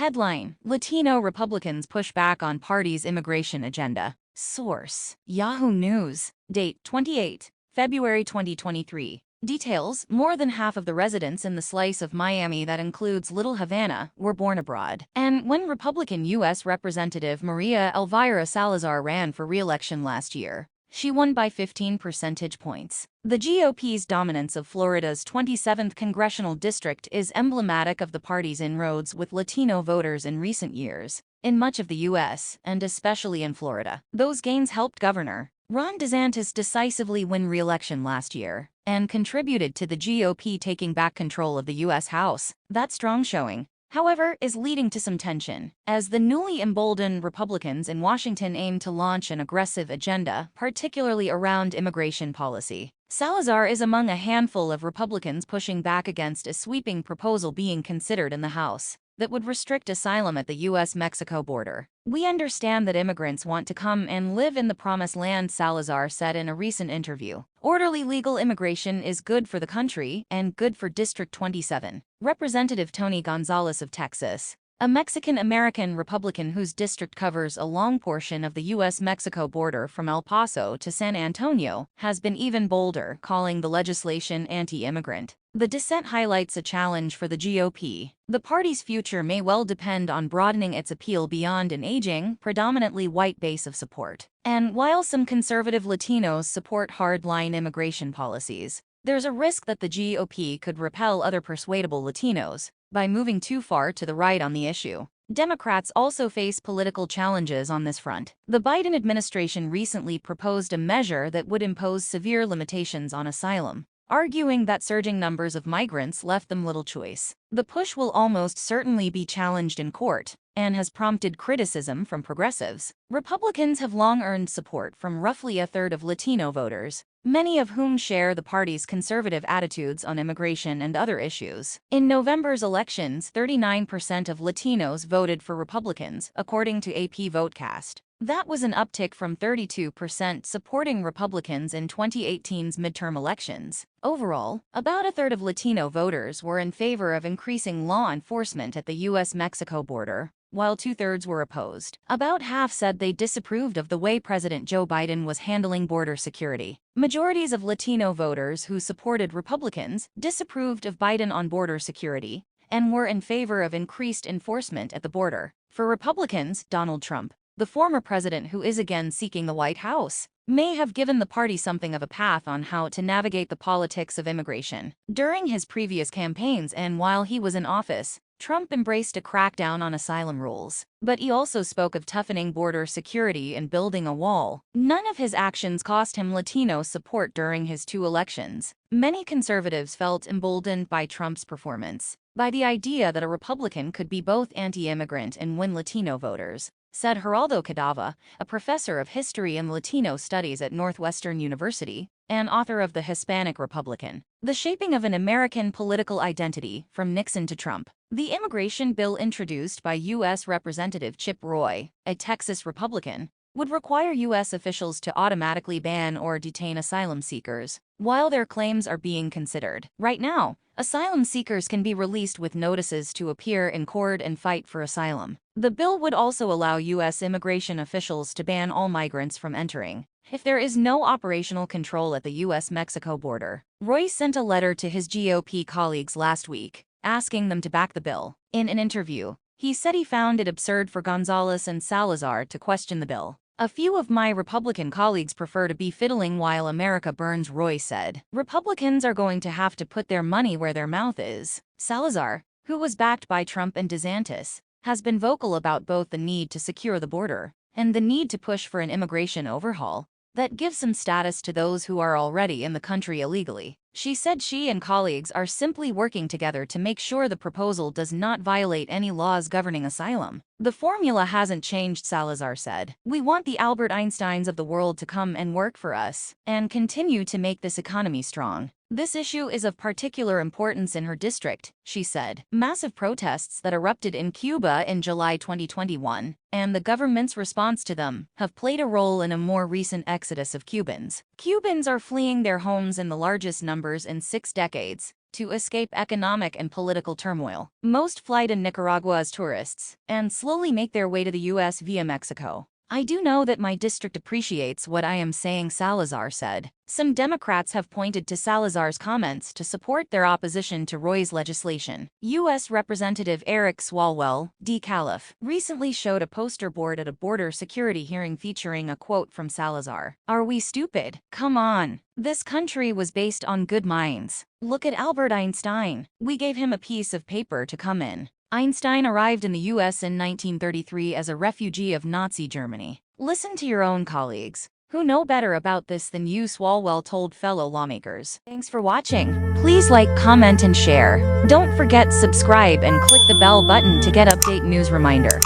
Headline: Latino Republicans push back on party's immigration agenda. Source: Yahoo News. Date: 28 February 2023. Details: more than half of the residents in the slice of Miami that includes Little Havana were born abroad. And when Republican U.S. Representative Maria Elvira Salazar ran for re-election last year, she won by 15 percentage points. The GOP's dominance of Florida's 27th congressional district is emblematic of the party's inroads with Latino voters in recent years. In much of the U.S., and especially in Florida, those gains helped Governor Ron DeSantis decisively win re-election last year, and contributed to the GOP taking back control of the U.S. House. That strong showing, however, is leading to some tension, as the newly emboldened Republicans in Washington aim to launch an aggressive agenda, particularly around immigration policy. Salazar is among a handful of Republicans pushing back against a sweeping proposal being considered in the House that would restrict asylum at the U.S.-Mexico border. "We understand that immigrants want to come and live in the promised land," Salazar said in a recent interview. "Orderly legal immigration is good for the country and good for District 27. Representative Tony Gonzalez of Texas, a Mexican-American Republican whose district covers a long portion of the U.S.-Mexico border from El Paso to San Antonio, has been even bolder, calling the legislation anti-immigrant. The dissent highlights a challenge for the GOP. The party's future may well depend on broadening its appeal beyond an aging, predominantly white base of support. And while some conservative Latinos support hardline immigration policies, there's a risk that the GOP could repel other persuadable Latinos by moving too far to the right on the issue. Democrats also face political challenges on this front. The Biden administration recently proposed a measure that would impose severe limitations on asylum, arguing that surging numbers of migrants left them little choice. The push will almost certainly be challenged in court, and has prompted criticism from progressives. Republicans have long earned support from roughly a third of Latino voters, many of whom share the party's conservative attitudes on immigration and other issues. In November's elections, 39% of Latinos voted for Republicans, according to AP Votecast. That was an uptick from 32% supporting Republicans in 2018's midterm elections. Overall, about a third of Latino voters were in favor of increasing law enforcement at the U.S.-Mexico border, while two-thirds were opposed. About half said they disapproved of the way President Joe Biden was handling border security. Majorities of Latino voters who supported Republicans disapproved of Biden on border security and were in favor of increased enforcement at the border. For Republicans, Donald Trump, the former president who is again seeking the White House, may have given the party something of a path on how to navigate the politics of immigration. During his previous campaigns and while he was in office, Trump embraced a crackdown on asylum rules, but he also spoke of toughening border security and building a wall. None of his actions cost him Latino support during his two elections. Many conservatives felt emboldened by Trump's performance, by the idea that a Republican could be both anti-immigrant and win Latino voters, said Geraldo Cadava, a professor of history and Latino studies at Northwestern University and author of The Hispanic Republican: The Shaping of an American Political Identity, from Nixon to Trump. The immigration bill introduced by U.S. Representative Chip Roy, a Texas Republican, would require U.S. officials to automatically ban or detain asylum seekers while their claims are being considered. Right now, asylum seekers can be released with notices to appear in court and fight for asylum. The bill would also allow U.S. immigration officials to ban all migrants from entering if there is no operational control at the U.S.-Mexico border. Roy sent a letter to his GOP colleagues last week, asking them to back the bill. In an interview, he said he found it absurd for Gonzalez and Salazar to question the bill. "A few of my Republican colleagues prefer to be fiddling while America burns," Roy said. "Republicans are going to have to put their money where their mouth is." Salazar, who was backed by Trump and DeSantis, has been vocal about both the need to secure the border and the need to push for an immigration overhaul that gives some status to those who are already in the country illegally. She said she and colleagues are simply working together to make sure the proposal does not violate any laws governing asylum. "The formula hasn't changed," Salazar said. "We want the Albert Einsteins of the world to come and work for us and continue to make this economy strong. This issue is of particular importance in her district," she said. Massive protests that erupted in Cuba in July 2021, and the government's response to them, have played a role in a more recent exodus of Cubans. Cubans are fleeing their homes in the largest numbers in 6 decades, to escape economic and political turmoil. Most fly to Nicaragua as tourists and slowly make their way to the U.S. via Mexico. I do know that my district appreciates what I am saying, Salazar said. Some Democrats have pointed to Salazar's comments to support their opposition to Roy's legislation. U.S. Representative Eric Swalwell, DeKalb, recently showed a poster board at a border security hearing featuring a quote from Salazar. "Are we stupid? Come on. This country was based on good minds. Look at Albert Einstein. We gave him a piece of paper to come in." Einstein arrived in the U.S. in 1933 as a refugee of Nazi Germany. Listen to your own colleagues, who know better about this than you, Swalwell told fellow lawmakers. Thanks for watching. Please like, comment, and share. Don't forget subscribe and click the bell button to get update news reminder.